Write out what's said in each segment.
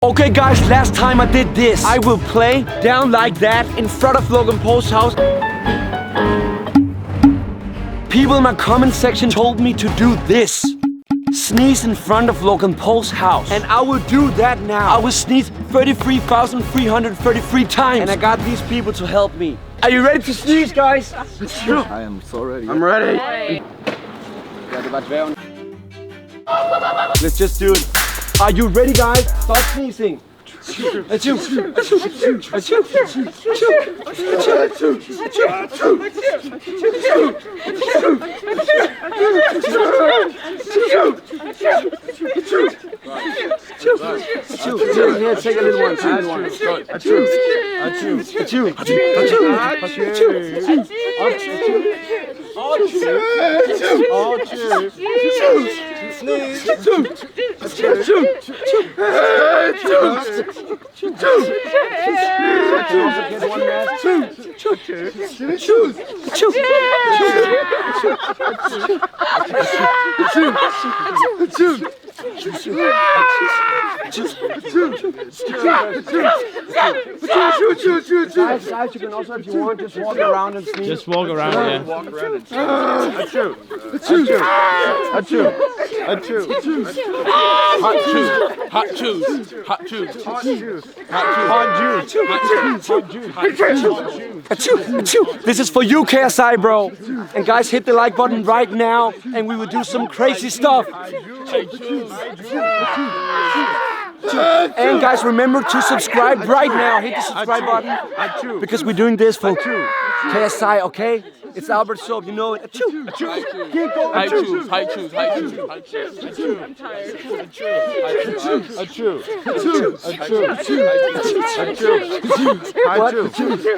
Okay guys, last time I did this. I will play down like that in front of Logan Paul's house. People in my comment section told me to do this. Sneeze in front of Logan Paul's house. And I will do that now. I will sneeze 33,333 times. And I got these people to help me. Are you ready to sneeze, guys? I am so ready. I'm ready. Let's just do it. Are you ready, guys? Start sneezing. Achoo. Achoo. Achoo. Achoo. Here, take a little one. Achoo. Achoo. Achoo. Guys, you can also, if you want, just walk around and sneeze. Just walk around, yeah. Walk around and achoo. Achoo. Achoo. Achoo. Hot juice. Hot juice. Hot juice. Hot juice. Achoo. Achoo. This is for you, KSI, bro. And guys, hit the like button right now, and we will do some crazy stuff. And guys, remember to subscribe right now. Hit the subscribe button because we're doing this for KSI, okay? It's Albert Soap, you know it. Achoo. Achoo. Keep going. High choose. High choose. High choose. High choose. I'm tired. Achoo.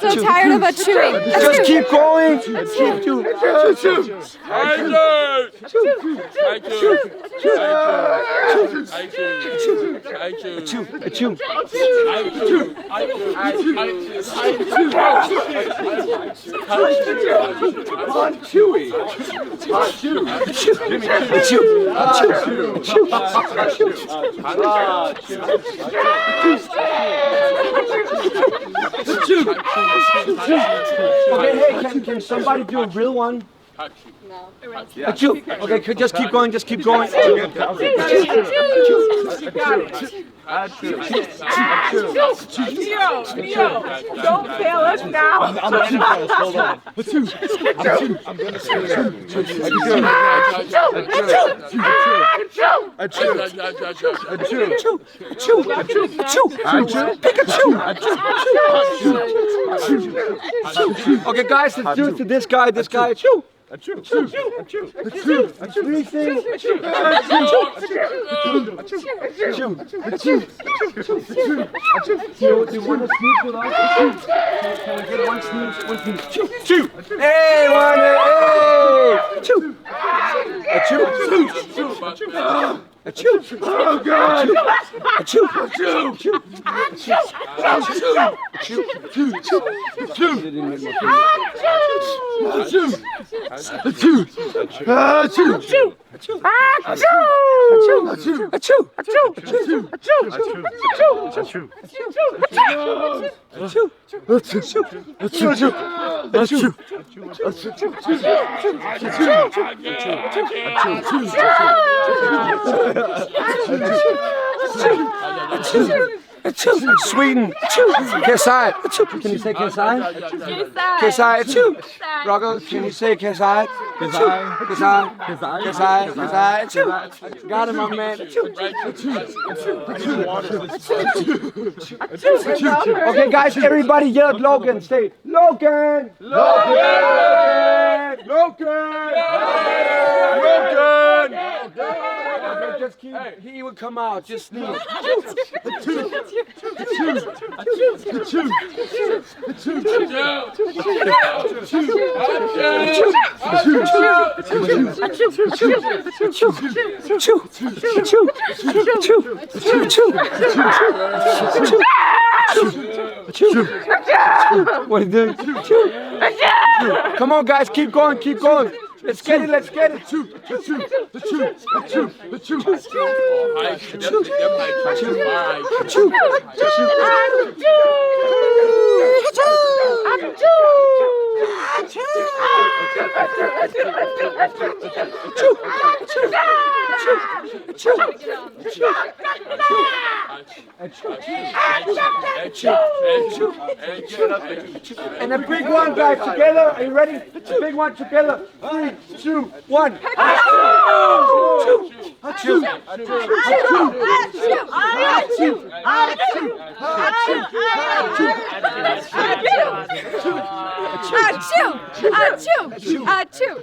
So tired of chewing. Just keep going. Keep doing. Achoo. Chewy. Okay, hey, can somebody do a real one? No. Achoo. Okay, just keep going, just keep going. Neo, don't fail us now. I'm gonna fail us. Hold on. I'm gonna say Okay, guys, let's do it to this guy. This guy. Achoo. Achoo. Achoo. Achoo. Achoo. Do you want to sneeze with us? Can we get one sneeze? One sneeze. Achoo. Hey, one. Hey. Achoo. Achoo. Achoo. Oh God! Achoo. Achoo! Sweden. KSI. Can you say KSI? KSI. Rocco, can you say KSI? KSI. Got him, my man. Okay, guys, everybody yell at Logan. Say, Logan! Logan! Logan! Logan! Okay, just keep, he will come out, just sneeze. What are you doing? Come on, guys, keep going, keep going. Let's get it, let's get it. And a big one, guys, together. Are you ready? A big one together. 3, 2, 1.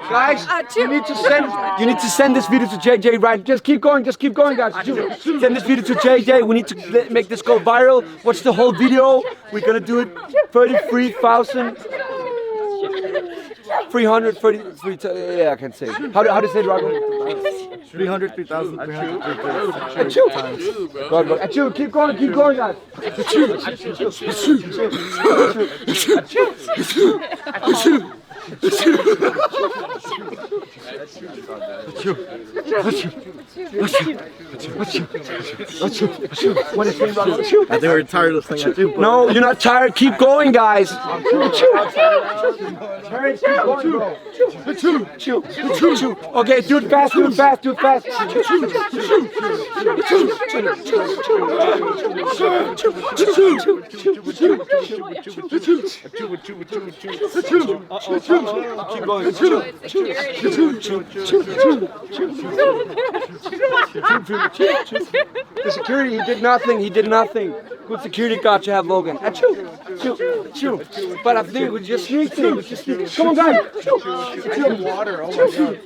Guys, you need to send this video to JJ, right? Just keep going, guys. Send this video to JJ. We need to make this go viral. Watch the whole video. We're gonna do it 33,000. 333. Yeah, I can say. How do you say it, Rocco? 303,000. God, achoo, keep going, guys. What is it, Rocco? I think we're tired of saying achoo. No, you're not tired. Keep going, guys. Okay, do it fast. Keep going. The security, he did nothing. Good security guard you have, Logan. Achoo. But I think we just sneaking. Come on, guys. Water, oh my god.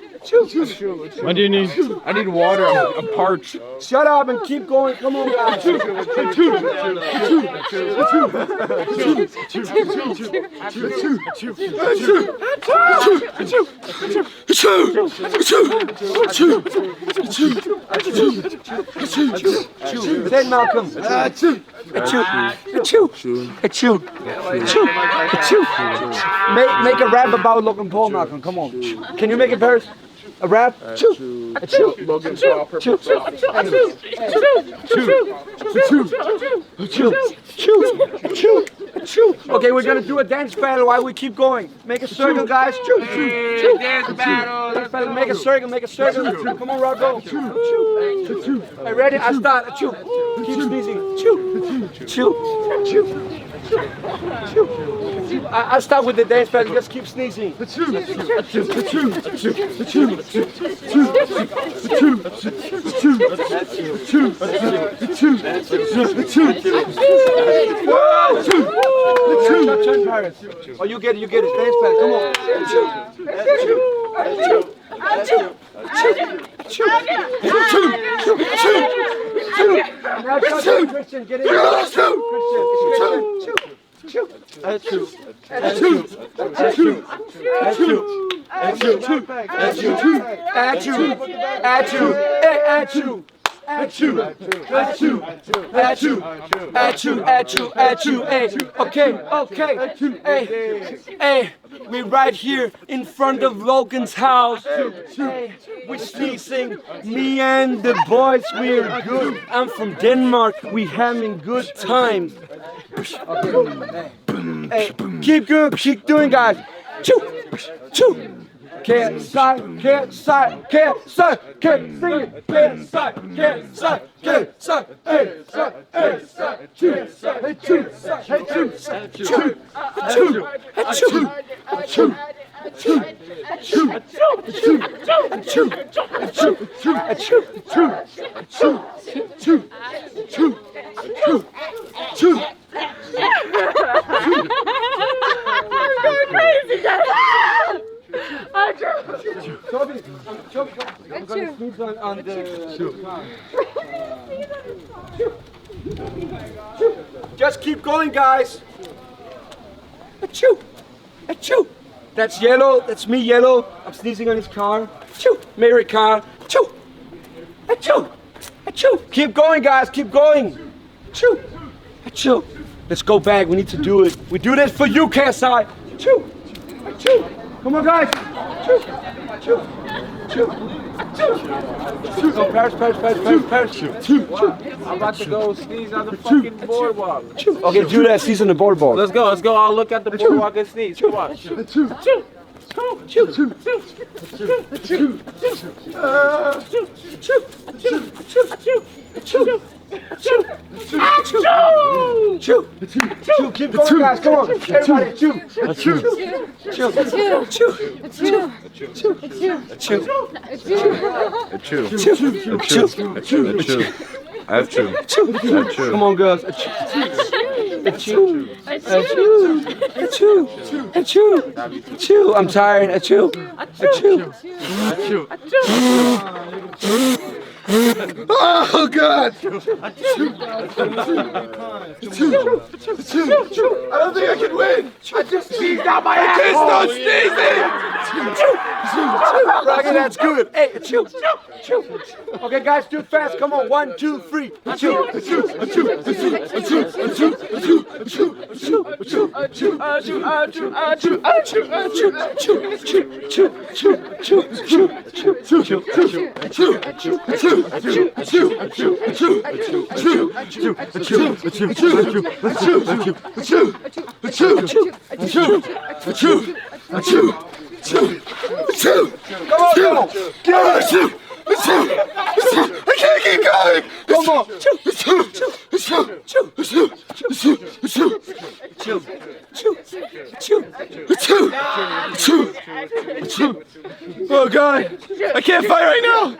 What do you need? I need water, I'm parched. Shut up and keep going. Come on, guys. Say it, Malcolm. Make a rap about Logan Paul, Malcolm. Come on. Can you make it, Paris? A rap? Logan Paul, purple Okay, we're gonna do a dance battle while we keep going. Make a circle, guys. Dance battle. Make a circle. Come on, Rocco. Hey, ready? I start. Keep sneezing. I start with the dance battle. Just keep sneezing. Oh, you get it. Dance battle. Come on. Now, Christian, get it. Okay. We're right here in front of Logan's house. We're sneezing. Me and the boys, we're good. I'm from Denmark. We having good times. Hey, keep doing, guys. KSI, I'm gonna sneeze on the Just keep going, guys. Achoo! Achoo! That's Yellow. That's me, Yellow. I'm sneezing on his car. Achoo! Mary car. Achoo! Achoo! Achoo! Keep going, guys. Keep going. Achoo! Achoo! Let's go back. We need to do it. We do this for you, KSI. Achoo! Achoo! Come on, guys. Chew. Chew. Chew. Chew. Go, Paris. I'm about to go sneeze on the fucking boardwalk. Okay, do that. Sneeze on the boardwalk. Let's go. I'll look at the boardwalk and sneeze. Come on. Chew. Keep going, guys. Come on. Everybody, chew. Come on, girls. Achoo. I'm tired. Achoo. Oh God! I don't think I can win. I just sneezed out my ass. I can't stop sneezing. Rocky, that's good. Hey, achoo. Okay, guys, do it fast. Come on, 1, 2, 3. I can't keep going. Come on. Oh God, I can't fight right now.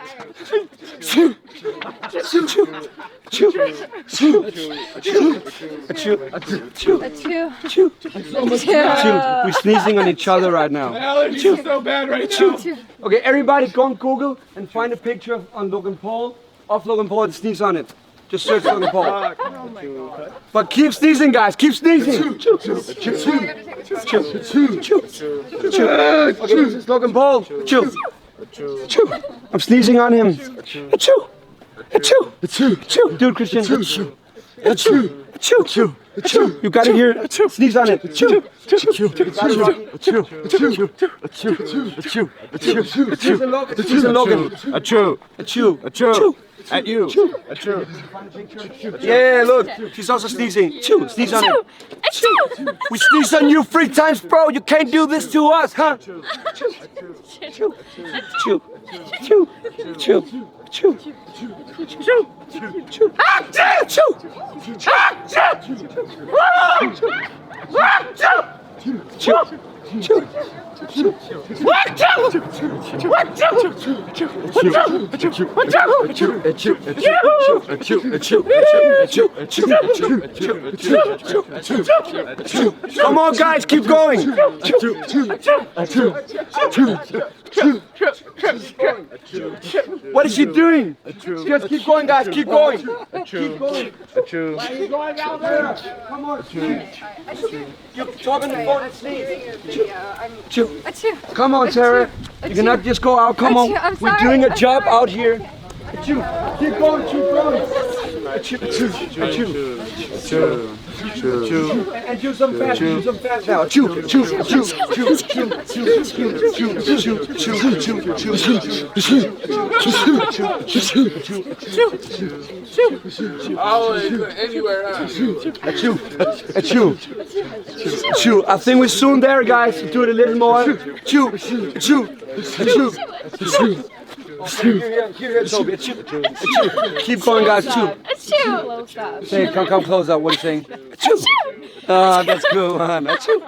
We're sneezing on each other right now. Allergies so bad right now. Okay, everybody go on Google and find a picture on Logan Paul, of Logan Paul and sneeze on it. Just search Logan Paul. But keep sneezing, guys. Keep sneezing. Okay, this is Logan Paul. Chew. I'm sneezing on him. Achoo. Do it, Christian. Achoo. You gotta hear. Sneeze on it. Achoo. Sneeze on Logan. Achoo. At you. Yeah, look. She's also sneezing. Sneeze on it. We sneeze on you 3 times, bro. You can't do this to us, huh? Come on, guys, keep going. What is she doing? Just keep going, guys. Keep going. Keep going. Why are you going out there? Come on. You're talking the phone and sneeze. Come on, Sarah. You cannot just go out. Come on. We're doing a job out here. Keep going. And do some fast. Now. Anywhere, Chew. I think we're soon there, guys. Do it a little more. Chew. Here, Toby. Keep going, guys. Chew. Say, come closer. What are you saying? Achoo. Ah, that's good, man. Achoo.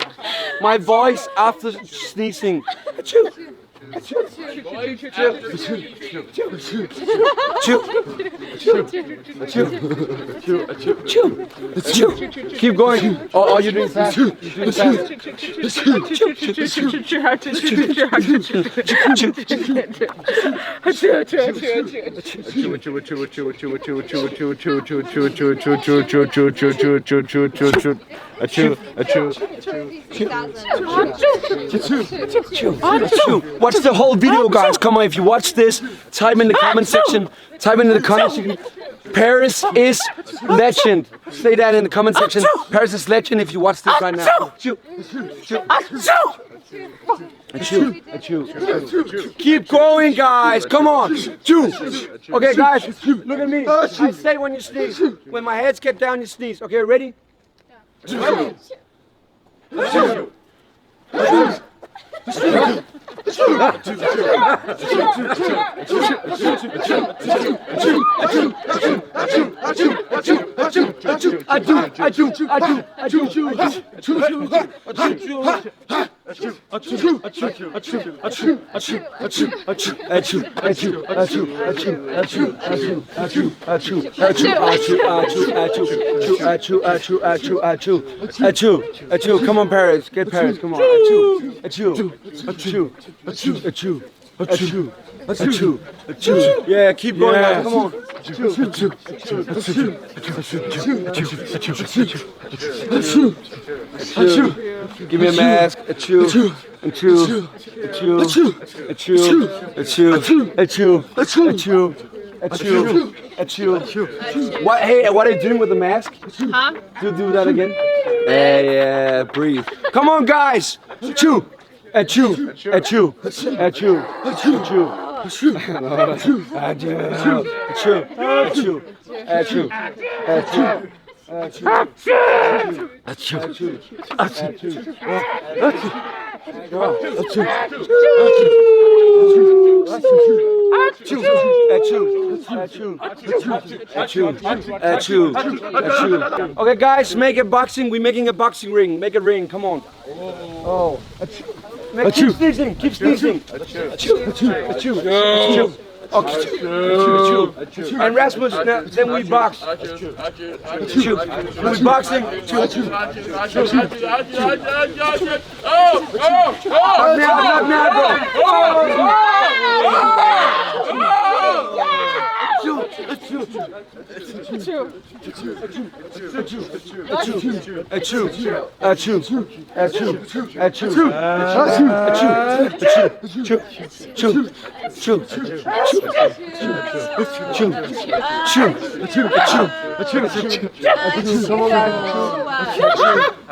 My voice after sneezing. Achoo. Keep going. Oh, you're doing fast. Watch the whole video, guys. Come on, if you watch this, type in the comment section. Paris is legend. Say that in the comment section. Paris is legend if you watch this right now. Achoo. Keep going, guys. Come on. Achoo. Okay, guys, look at me. I say when you sneeze. When my head's kept down, you sneeze. Okay, ready? Achoo. Achoo. Come on, Paris. Get Paris. Come on. Achoo. Yeah, keep going. Guys. Come on. Give me a mask. Achoo. What? Hey, what are you doing with the mask? Huh? Do that again. Yeah, breathe. Come on, guys. Achoo. Achoo. Achoo. Achoo. Achoo. Achoo. Achoo. Okay, guys, make a boxing. We're making a boxing ring. Make a ring. Come on. Oh. Keep sneezing. Keep sneezing. Okay. And Rasmus, then we box. We boxing. Not now, bro.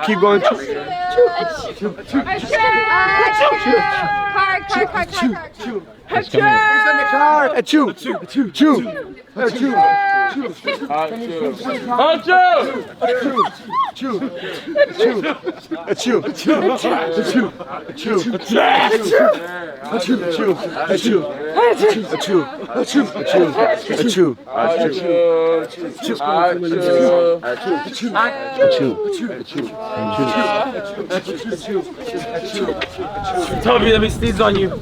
Keep going. Car. Achoo. Toby, let me sneeze on you.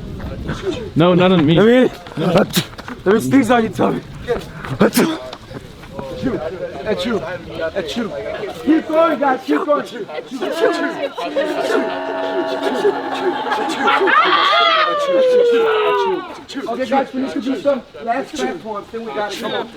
No, not on me. Let me sneeze on you, Tommy. Achoo. Keep going, guys. Keep going. Okay, guys, we need to do some last platforms. Then we got it. Come on.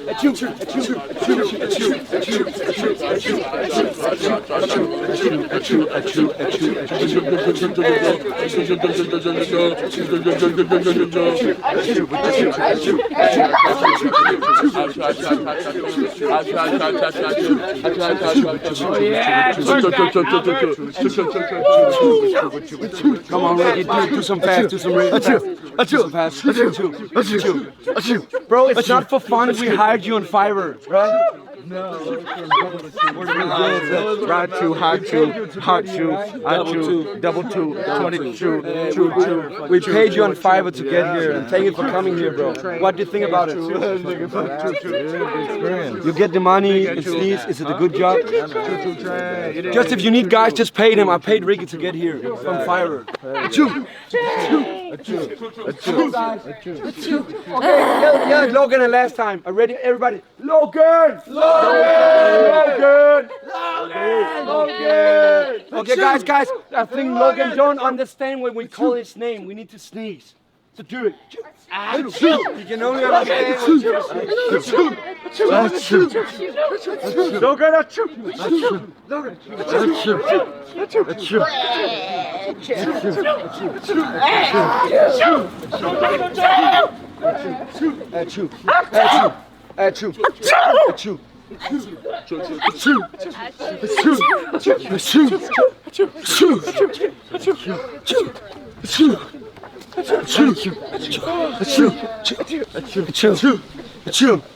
Come on, Ricky, do some fast, do some really fast. Bro, it's not for fun. We hired you on Fiverr, right? No. Right two, hard two, double two, 22, two. We paid you on Fiverr to get here, and thank you for coming here, bro. What do you think about it? You get the money and sneeze. Is it a good job? Just if you need guys, just pay them. I paid Ricky to get here from Fiverr. Okay, yeah, Logan and last time. Are ready, everybody? Logan! Okay, guys, I think Logan don't understand when we call his name. We need to sneeze. So do it. You can only understand when you sneeze. Logan, achoo.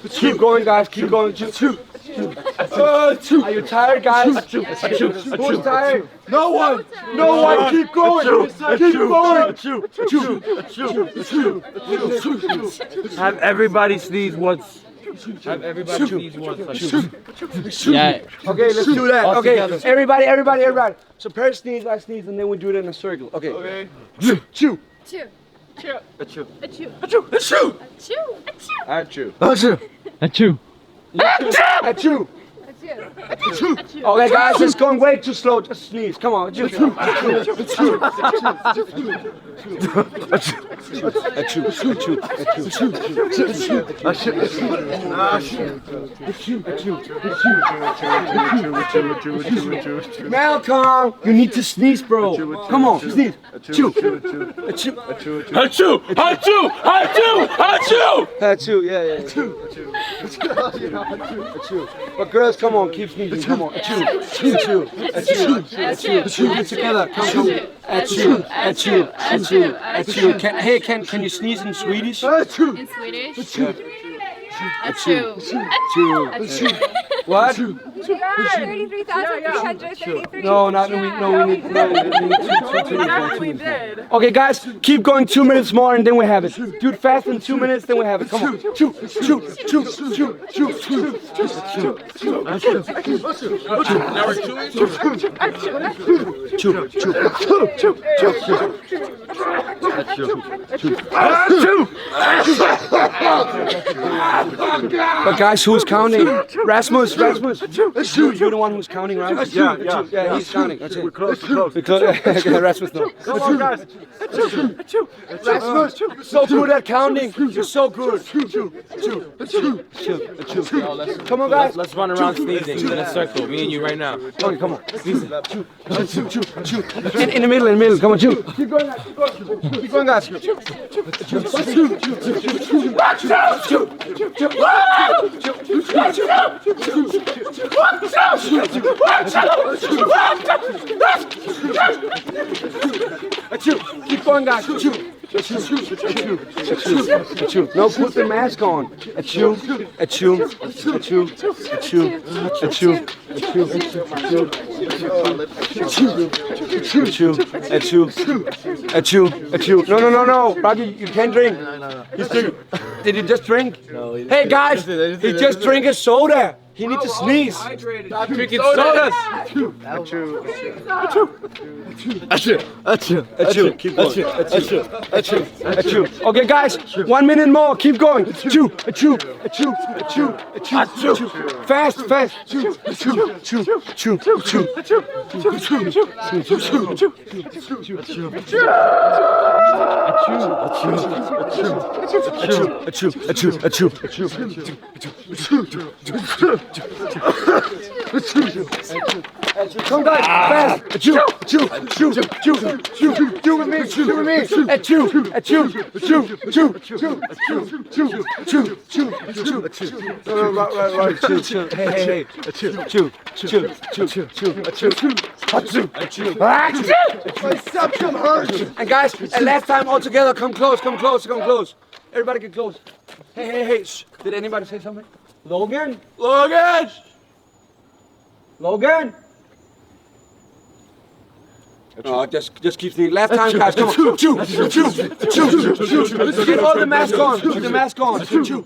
Keep going, guys. Keep going. Are you tired, guys? Who's tired? No one. No one. Keep going. Keep going. Have everybody sneeze once. Have everybody sneeze once. Yeah. Okay, let's do that. Okay, everybody. So Paris sneeze, I sneeze, and then we do it in a circle. Okay. Chew. Achoo. Achoo. Achoo. Achoo. Achoo. Achoo. Achoo. Achoo. Achoo. Achoo. Okay, guys, it's going way too slow. Just sneeze. Come on. Achoo. Malcolm, you need to sneeze, bro. Come on, sneeze. Achoo. Achoo. Achoo. Achoo. Achoo. Achoo. Achoo. Yeah. Achoo. But girls, come on, keep sneezing. Come on. Achoo. Achoo. Achoo. Achoo. Get together. Come. Achoo. Achoo. Achoo. Achoo. Can you sneeze in Swedish? Achoo. In Swedish. Achoo. Achoo. Achoo. What? 33,333. No, we need two. Okay, guys, keep going 2 minutes more and then we have it. Do it fast in 2 minutes, then we have it. Come on. Chew. Now we're chewing. But guys, who's counting? Rasmus. You're the one who's counting, right? Yeah, he's counting. That's it. We're close. Okay, Rasmus, no. Come on, guys. Rasmus, you're so good at counting. You're so good. Come on, guys. Let's run around sneezing in a circle. Me and you right now. Okay, come on. In the middle. Come on, chew. Keep going, guys. Keep going, guys. No, put the mask on. Achoo. No. Rocky, you can't drink. Did you just drink? No. Hey guys, he just drank a soda. He needs to sneeze. Stop drinking sodas. Achoo. Keep going. Achoo. Okay, guys, 1 minute more. Keep going. Achoo. Fast. Come guys, fast. Achoo. Do with me. Achoo. Right. Chill. Hey. Achoo. My septum hurts. And guys, last time all together, come close. Everybody get close. Hey. Shh. Did anybody say something? Logan. Oh, just keep sneezing. Last time, guys, come on. Chew. Get all the mask on. Put the mask on. Chew.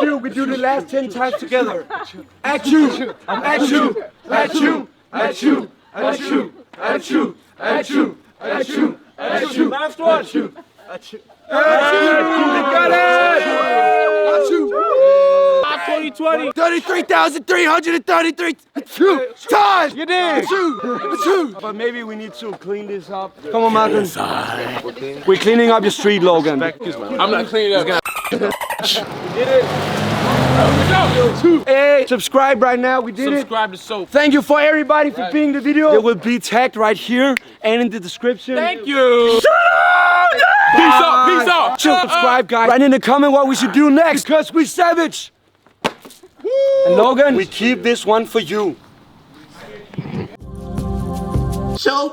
And we do the last 10 times together. Achoo. Last one. Got it. 2020. 33,333 times. You did. But maybe we need to clean this up. Come on, Martin. We're cleaning up your street, Logan. I'm not cleaning up. Hey, subscribe right now. We did it. Subscribe to Soap. Thank you for everybody for being in the video. It will be tagged right here and in the description. Thank you. Peace out. Subscribe, guys. Write in the comment what we should do next, because we savage. And Logan, We keep this one for you. So